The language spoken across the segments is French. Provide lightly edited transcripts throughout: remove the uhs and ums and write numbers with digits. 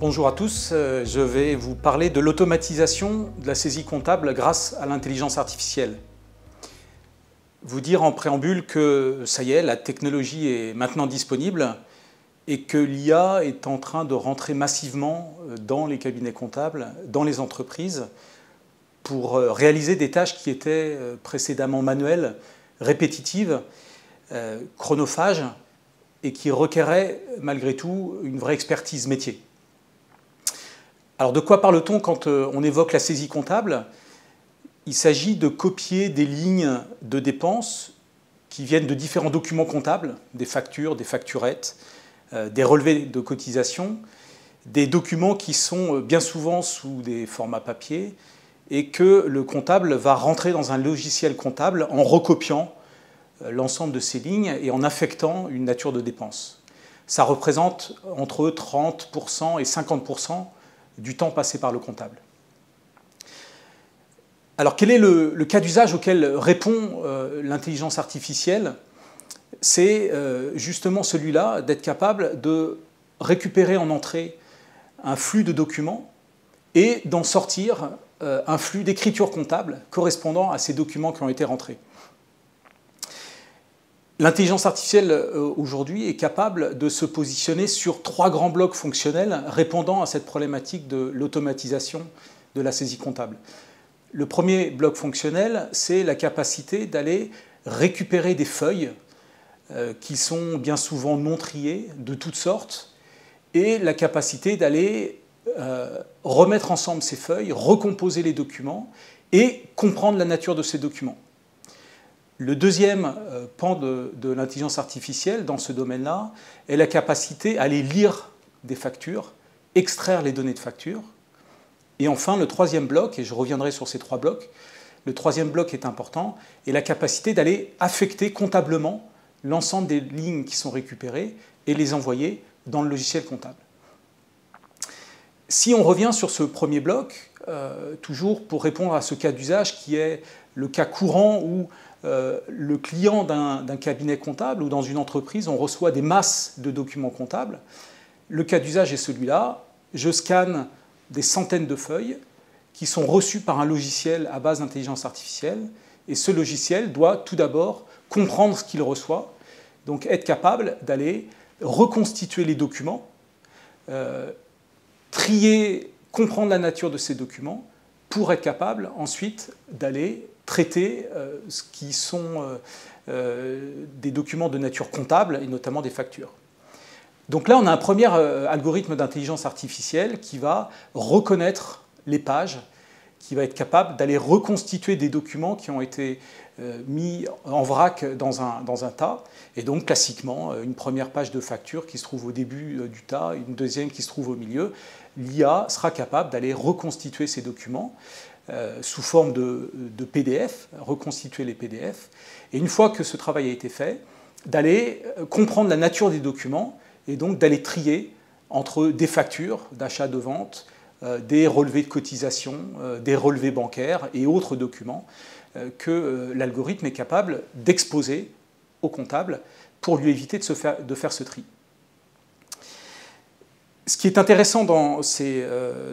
Bonjour à tous, je vais vous parler de l'automatisation de la saisie comptable grâce à l'intelligence artificielle. Vous dire en préambule que ça y est, la technologie est maintenant disponible et que l'IA est en train de rentrer massivement dans les cabinets comptables, dans les entreprises, pour réaliser des tâches qui étaient précédemment manuelles, répétitives, chronophages et qui requéraient malgré tout une vraie expertise métier. Alors de quoi parle-t-on quand on évoque la saisie comptable? Il s'agit de copier des lignes de dépenses qui viennent de différents documents comptables, des factures, des facturettes, des relevés de cotisation, des documents qui sont bien souvent sous des formats papier et que le comptable va rentrer dans un logiciel comptable en recopiant l'ensemble de ces lignes et en affectant une nature de dépense. Ça représente entre 30% et 50% du temps passé par le comptable. Alors quel est le cas d'usage auquel répond l'intelligence artificielle? C'est justement celui-là, d'être capable de récupérer en entrée un flux de documents et d'en sortir un flux d'écriture comptable correspondant à ces documents qui ont été rentrés. L'intelligence artificielle aujourd'hui est capable de se positionner sur 3 grands blocs fonctionnels répondant à cette problématique de l'automatisation de la saisie comptable. Le premier bloc fonctionnel, c'est la capacité d'aller récupérer des feuilles qui sont bien souvent non triées, de toutes sortes, et la capacité d'aller remettre ensemble ces feuilles, recomposer les documents et comprendre la nature de ces documents. Le deuxième pan de l'intelligence artificielle dans ce domaine-là est la capacité à aller lire des factures, extraire les données de factures. Et enfin, le troisième bloc, et je reviendrai sur ces 3 blocs, le troisième bloc est important, est la capacité d'aller affecter comptablement l'ensemble des lignes qui sont récupérées et les envoyer dans le logiciel comptable. Si on revient sur ce premier bloc, toujours pour répondre à ce cas d'usage qui est le cas courant où le client d'un cabinet comptable ou dans une entreprise, on reçoit des masses de documents comptables. Le cas d'usage est celui-là. Je scanne des centaines de feuilles qui sont reçues par un logiciel à base d'intelligence artificielle. Et ce logiciel doit tout d'abord comprendre ce qu'il reçoit, donc être capable d'aller reconstituer les documents, trier, comprendre la nature de ces documents, pour être capable ensuite d'aller traiter ce qui sont des documents de nature comptable et notamment des factures. Donc là, on a un premier algorithme d'intelligence artificielle qui va reconnaître les pages, qui va être capable d'aller reconstituer des documents qui ont été mis en vrac dans un tas. Et donc, classiquement, une première page de facture qui se trouve au début du tas, une deuxième qui se trouve au milieu. L'IA sera capable d'aller reconstituer ces documents sous forme de PDF, reconstituer les PDF. Et une fois que ce travail a été fait, d'aller comprendre la nature des documents et donc d'aller trier entre des factures d'achat, de vente, des relevés de cotisation, des relevés bancaires et autres documents que l'algorithme est capable d'exposer au comptable pour lui éviter de faire ce tri. Ce qui est intéressant dans ces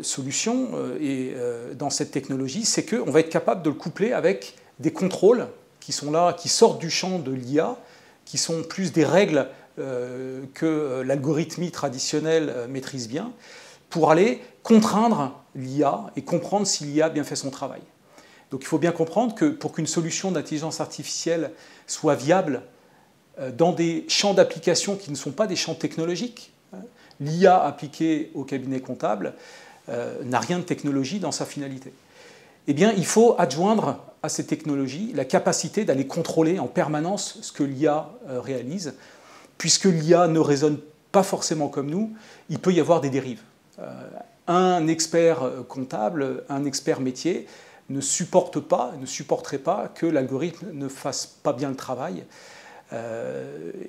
solutions et dans cette technologie, c'est qu'on va être capable de le coupler avec des contrôles qui sont là, qui sortent du champ de l'IA, qui sont plus des règles que l'algorithmie traditionnelle maîtrise bien, pour aller contraindre l'IA et comprendre si l'IA a bien fait son travail. Donc il faut bien comprendre que pour qu'une solution d'intelligence artificielle soit viable dans des champs d'application qui ne sont pas des champs technologiques, l'IA appliquée au cabinet comptable n'a rien de technologie dans sa finalité. Eh bien, il faut adjoindre à ces technologies la capacité d'aller contrôler en permanence ce que l'IA réalise. Puisque l'IA ne raisonne pas forcément comme nous, il peut y avoir des dérives. Un expert comptable, un expert métier ne supporterait pas que l'algorithme ne fasse pas bien le travail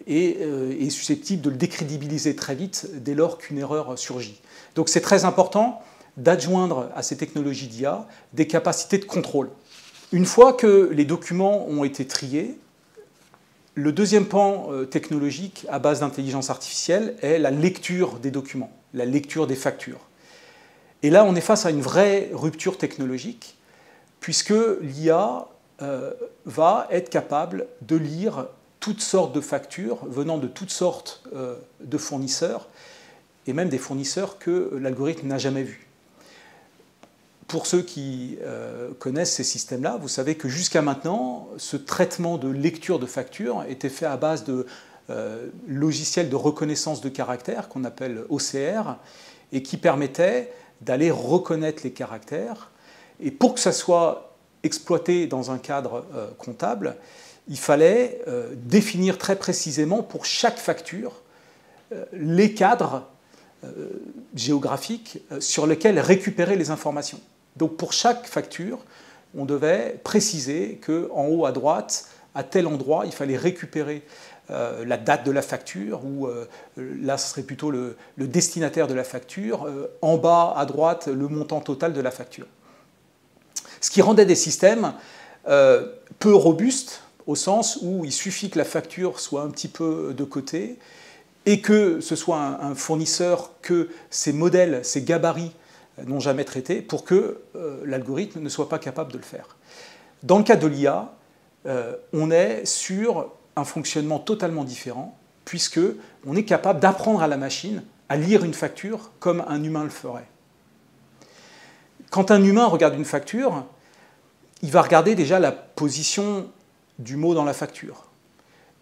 et est susceptible de le décrédibiliser très vite dès lors qu'une erreur surgit. Donc c'est très important d'adjoindre à ces technologies d'IA des capacités de contrôle. Une fois que les documents ont été triés, le deuxième pan technologique à base d'intelligence artificielle est la lecture des documents. la lecture des factures. Et là, on est face à une vraie rupture technologique, puisque l'IA va être capable de lire toutes sortes de factures venant de toutes sortes de fournisseurs, et même des fournisseurs que l'algorithme n'a jamais vus. Pour ceux qui connaissent ces systèmes-là, vous savez que jusqu'à maintenant, ce traitement de lecture de factures était fait à base de logiciels de reconnaissance de caractères, qu'on appelle OCR, et qui permettaient d'aller reconnaître les caractères. Et pour que ça soit exploité dans un cadre comptable, il fallait définir très précisément pour chaque facture les cadres géographiques sur lesquels récupérer les informations. Donc pour chaque facture, on devait préciser qu'en haut à droite, à tel endroit, il fallait récupérer la date de la facture, ou là ce serait plutôt le destinataire de la facture, en bas à droite, le montant total de la facture. Ce qui rendait des systèmes peu robustes, au sens où il suffit que la facture soit un petit peu de côté, et que ce soit un fournisseur que ces modèles, ces gabarits n'ont jamais traité, pour que l'algorithme ne soit pas capable de le faire. Dans le cas de l'IA, on est sur un fonctionnement totalement différent, puisqu'on est capable d'apprendre à la machine à lire une facture comme un humain le ferait. Quand un humain regarde une facture, il va regarder déjà la position du mot dans la facture.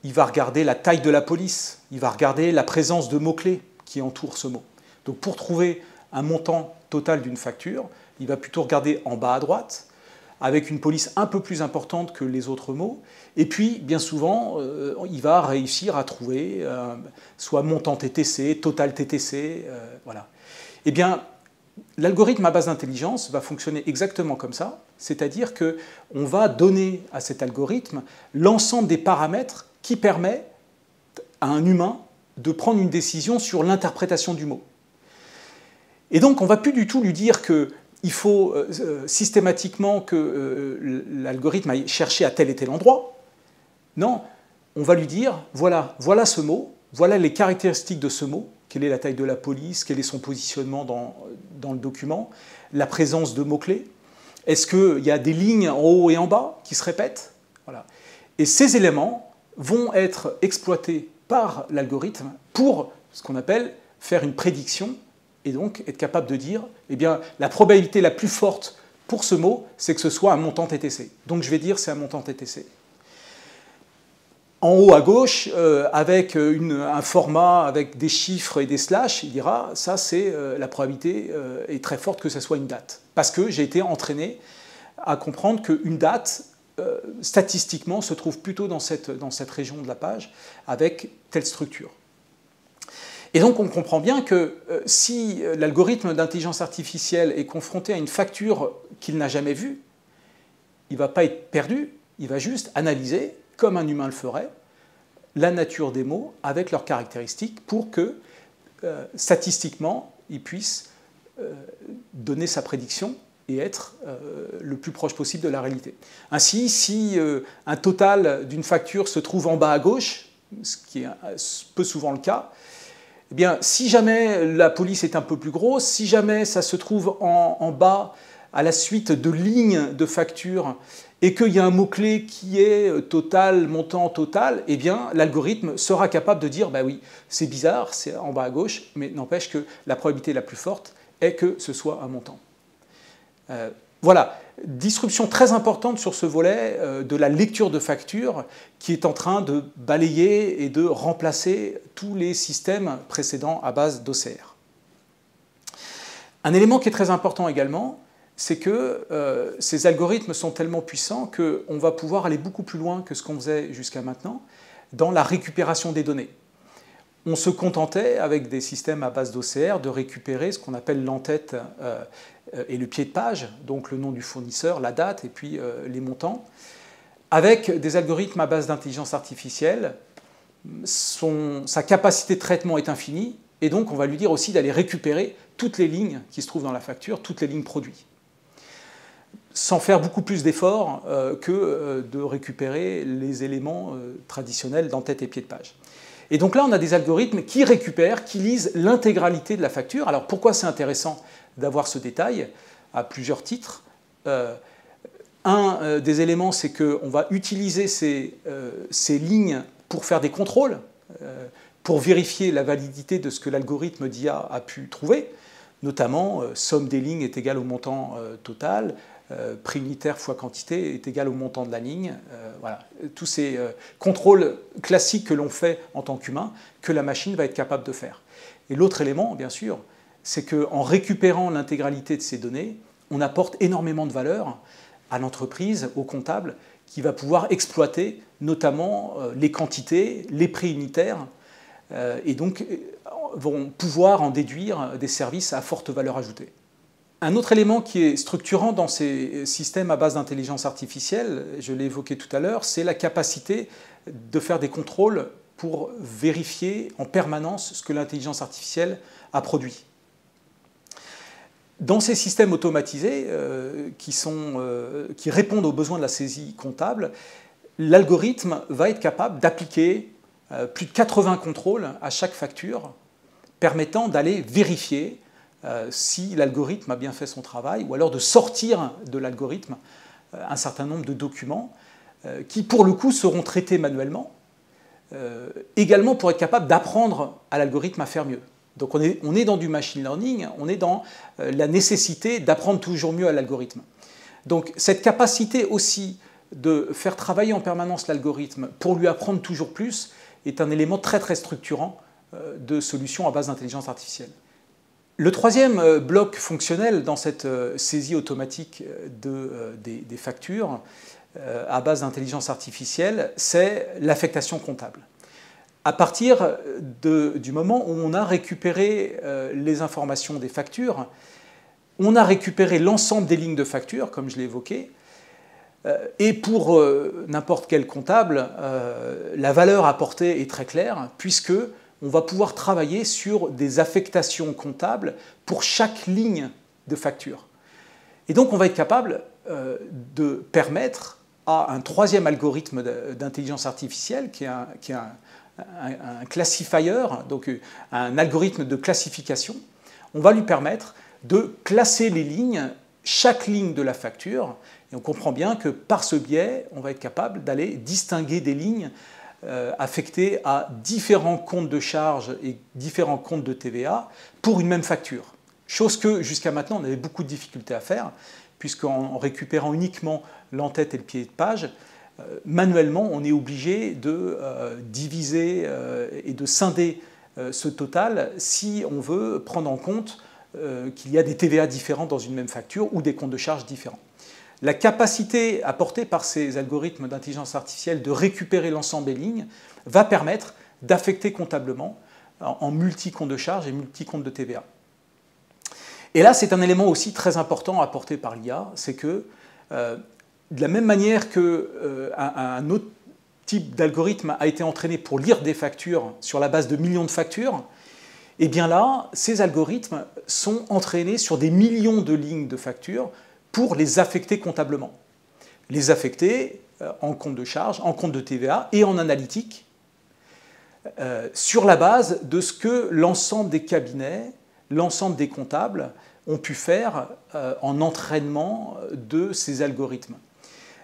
Il va regarder la taille de la police, il va regarder la présence de mots-clés qui entourent ce mot. Donc pour trouver un montant total d'une facture, il va plutôt regarder en bas à droite, avec une police un peu plus importante que les autres mots, et puis bien souvent, il va réussir à trouver soit montant TTC, total TTC, voilà. Eh bien, l'algorithme à base d'intelligence va fonctionner exactement comme ça, c'est-à-dire qu'on va donner à cet algorithme l'ensemble des paramètres qui permettent à un humain de prendre une décision sur l'interprétation du mot. Et donc, on ne va plus du tout lui dire qu'il faut systématiquement que l'algorithme aille chercher à tel et tel endroit. Non, on va lui dire, voilà ce mot, voilà les caractéristiques de ce mot, quelle est la taille de la police, quel est son positionnement dans le document, la présence de mots-clés, est-ce qu'il y a des lignes en haut et en bas qui se répètent, voilà. Et ces éléments vont être exploités par l'algorithme pour ce qu'on appelle faire une prédiction, et donc être capable de dire, eh bien, la probabilité la plus forte pour ce mot, c'est que ce soit un montant TTC. Donc je vais dire c'est un montant TTC. En haut à gauche, avec un format avec des chiffres et des slash, il dira, ça c'est la probabilité est très forte que ce soit une date. Parce que j'ai été entraîné à comprendre qu'une date, statistiquement, se trouve plutôt dans cette région de la page, avec telle structure. Et donc on comprend bien que si l'algorithme d'intelligence artificielle est confronté à une facture qu'il n'a jamais vue, il ne va pas être perdu, il va juste analyser, comme un humain le ferait, la nature des mots avec leurs caractéristiques pour que, statistiquement, il puisse donner sa prédiction et être le plus proche possible de la réalité. Ainsi, si un total d'une facture se trouve en bas à gauche, ce qui est peu souvent le cas, eh bien, si jamais la police est un peu plus grosse, si jamais ça se trouve en bas à la suite de lignes de factures et qu'il y a un mot-clé qui est total, montant total, eh bien, l'algorithme sera capable de dire, bah oui, c'est bizarre, c'est en bas à gauche, mais n'empêche que la probabilité la plus forte est que ce soit un montant. Voilà, disruption très importante sur ce volet de la lecture de factures qui est en train de balayer et de remplacer tous les systèmes précédents à base d'OCR. Un élément qui est très important également, c'est que ces algorithmes sont tellement puissants qu'on va pouvoir aller beaucoup plus loin que ce qu'on faisait jusqu'à maintenant dans la récupération des données. On se contentait, avec des systèmes à base d'OCR, de récupérer ce qu'on appelle l'entête et le pied de page, donc le nom du fournisseur, la date et puis les montants. Avec des algorithmes à base d'intelligence artificielle, sa capacité de traitement est infinie, et donc on va lui dire aussi d'aller récupérer toutes les lignes qui se trouvent dans la facture, toutes les lignes produits, sans faire beaucoup plus d'efforts que de récupérer les éléments traditionnels d'entête et pied de page. Et donc là, on a des algorithmes qui récupèrent, qui lisent l'intégralité de la facture. Alors pourquoi c'est intéressant d'avoir ce détail à plusieurs titres? Un des éléments, c'est qu'on va utiliser ces lignes pour faire des contrôles, pour vérifier la validité de ce que l'algorithme d'IA a pu trouver, notamment somme des lignes est égale au montant total, prix unitaire fois quantité est égal au montant de la ligne. Voilà. Tous ces contrôles classiques que l'on fait en tant qu'humain, que la machine va être capable de faire. Et l'autre élément, bien sûr, c'est qu'en récupérant l'intégralité de ces données, on apporte énormément de valeur à l'entreprise, au comptable, qui va pouvoir exploiter notamment les quantités, les prix unitaires, et donc vont pouvoir en déduire des services à forte valeur ajoutée. Un autre élément qui est structurant dans ces systèmes à base d'intelligence artificielle, je l'ai évoqué tout à l'heure, c'est la capacité de faire des contrôles pour vérifier en permanence ce que l'intelligence artificielle a produit. Dans ces systèmes automatisés qui répondent aux besoins de la saisie comptable, l'algorithme va être capable d'appliquer plus de 80 contrôles à chaque facture, permettant d'aller vérifier si l'algorithme a bien fait son travail, ou alors de sortir de l'algorithme un certain nombre de documents qui, pour le coup, seront traités manuellement, également pour être capable d'apprendre à l'algorithme à faire mieux. Donc on est dans du machine learning, on est dans la nécessité d'apprendre toujours mieux à l'algorithme. Donc cette capacité aussi de faire travailler en permanence l'algorithme pour lui apprendre toujours plus est un élément très très structurant de solutions à base d'intelligence artificielle. Le troisième bloc fonctionnel dans cette saisie automatique des factures à base d'intelligence artificielle, c'est l'affectation comptable. À partir du moment où on a récupéré les informations des factures, on a récupéré l'ensemble des lignes de facture, comme je l'ai évoqué, et pour n'importe quel comptable, la valeur apportée est très claire, puisque on va pouvoir travailler sur des affectations comptables pour chaque ligne de facture. Et donc on va être capable de permettre à un troisième algorithme d'intelligence artificielle, qui est un classifier, donc un algorithme de classification, on va lui permettre de classer les lignes, chaque ligne de la facture, et on comprend bien que par ce biais, on va être capable d'aller distinguer des lignes affectés à différents comptes de charges et différents comptes de TVA pour une même facture. Chose que jusqu'à maintenant on avait beaucoup de difficultés à faire, puisqu'en récupérant uniquement l'entête et le pied de page, manuellement on est obligé de diviser et de scinder ce total si on veut prendre en compte qu'il y a des TVA différents dans une même facture ou des comptes de charges différents. La capacité apportée par ces algorithmes d'intelligence artificielle de récupérer l'ensemble des lignes va permettre d'affecter comptablement en multi-comptes de charges et multi-comptes de TVA. Et là, c'est un élément aussi très important apporté par l'IA, c'est que de la même manière qu'un autre type d'algorithme a été entraîné pour lire des factures sur la base de millions de factures, et bien là, ces algorithmes sont entraînés sur des millions de lignes de factures pour les affecter comptablement. Les affecter en compte de charge, en compte de TVA et en analytique, sur la base de ce que l'ensemble des cabinets, l'ensemble des comptables ont pu faire en entraînement de ces algorithmes.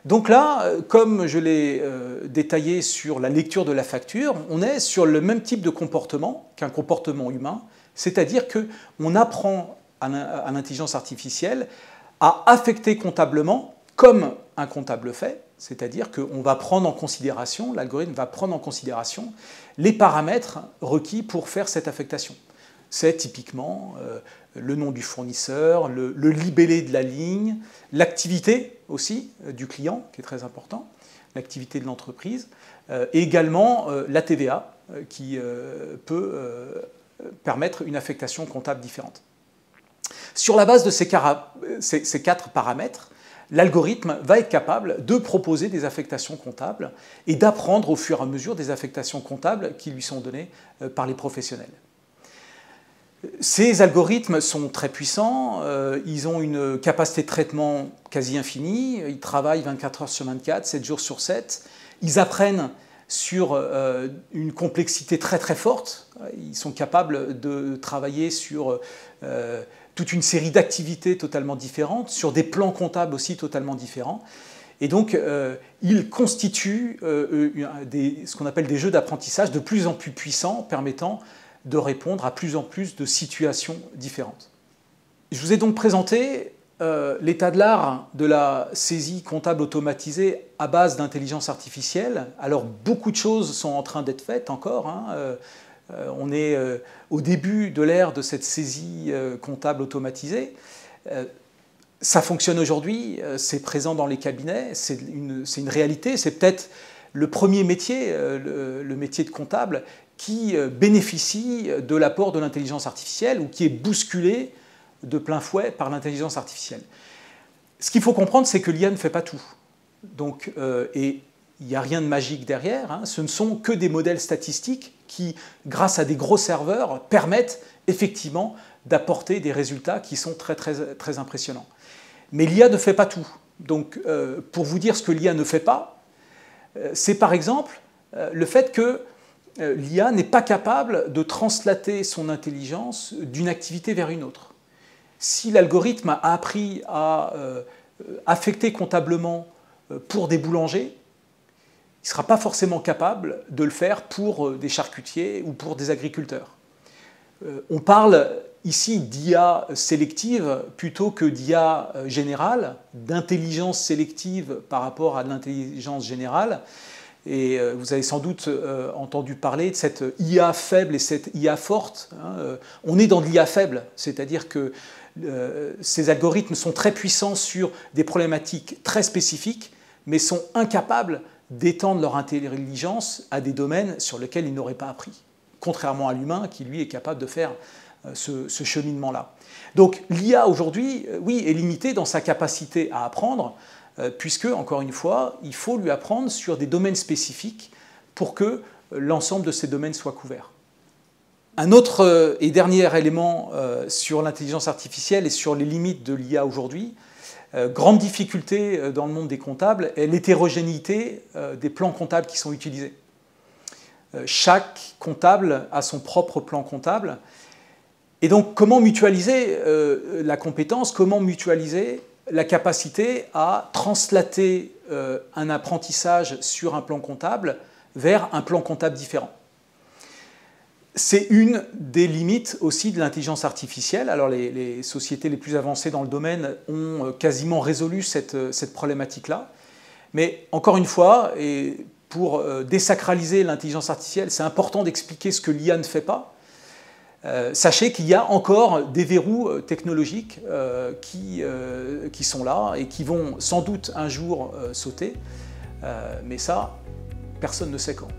Donc là, comme je l'ai détaillé sur la lecture de la facture, on est sur le même type de comportement qu'un comportement humain, c'est-à-dire qu'on apprend à l'intelligence artificielle à affecter comptablement comme un comptable fait, c'est-à-dire qu'on va prendre en considération, l'algorithme va prendre en considération les paramètres requis pour faire cette affectation. C'est typiquement le nom du fournisseur, le libellé de la ligne, l'activité aussi du client, qui est très important, l'activité de l'entreprise, et également la TVA, qui peut permettre une affectation comptable différente. Sur la base de ces 4 paramètres, l'algorithme va être capable de proposer des affectations comptables et d'apprendre au fur et à mesure des affectations comptables qui lui sont données par les professionnels. Ces algorithmes sont très puissants, ils ont une capacité de traitement quasi infinie, ils travaillent 24 heures sur 24, 7 jours sur 7, ils apprennent sur une complexité très très forte. Ils sont capables de travailler sur toute une série d'activités totalement différentes, sur des plans comptables aussi totalement différents. Et donc, ils constituent ce qu'on appelle des jeux d'apprentissage de plus en plus puissants, permettant de répondre à plus en plus de situations différentes. Je vous ai donc présenté l'état de l'art de la saisie comptable automatisée à base d'intelligence artificielle. Alors, beaucoup de choses sont en train d'être faites encore. On est au début de l'ère de cette saisie comptable automatisée. Ça fonctionne aujourd'hui, c'est présent dans les cabinets, c'est une réalité, c'est peut-être le premier métier, le métier de comptable, qui bénéficie de l'apport de l'intelligence artificielle ou qui est bousculé de plein fouet par l'intelligence artificielle. Ce qu'il faut comprendre, c'est que l'IA ne fait pas tout. Donc, et il n'y a rien de magique derrière, ce ne sont que des modèles statistiques qui, grâce à des gros serveurs, permettent effectivement d'apporter des résultats qui sont très, très, très impressionnants. Mais l'IA ne fait pas tout. Donc, pour vous dire ce que l'IA ne fait pas, c'est par exemple le fait que l'IA n'est pas capable de translater son intelligence d'une activité vers une autre. Si l'algorithme a appris à affecter comptablement pour des boulangers, il ne sera pas forcément capable de le faire pour des charcutiers ou pour des agriculteurs. On parle ici d'IA sélective plutôt que d'IA générale, d'intelligence sélective par rapport à l'intelligence générale. Et vous avez sans doute entendu parler de cette IA faible et cette IA forte. On est dans de l'IA faible, c'est-à-dire que ces algorithmes sont très puissants sur des problématiques très spécifiques, mais sont incapables d'étendre leur intelligence à des domaines sur lesquels ils n'auraient pas appris, contrairement à l'humain qui, lui, est capable de faire ce cheminement-là. Donc l'IA aujourd'hui, oui, est limitée dans sa capacité à apprendre, puisque, encore une fois, il faut lui apprendre sur des domaines spécifiques pour que l'ensemble de ces domaines soit couvert. Un autre et dernier élément sur l'intelligence artificielle et sur les limites de l'IA aujourd'hui, grande difficulté dans le monde des comptables, est l'hétérogénéité des plans comptables qui sont utilisés. Chaque comptable a son propre plan comptable. Et donc, comment mutualiser la compétence, comment mutualiser la capacité à translater un apprentissage sur un plan comptable vers un plan comptable différent? C'est une des limites aussi de l'intelligence artificielle. Alors les sociétés les plus avancées dans le domaine ont quasiment résolu cette problématique-là. Mais encore une fois, et pour désacraliser l'intelligence artificielle, c'est important d'expliquer ce que l'IA ne fait pas. Sachez qu'il y a encore des verrous technologiques qui sont là et qui vont sans doute un jour sauter. Mais ça, personne ne sait quand.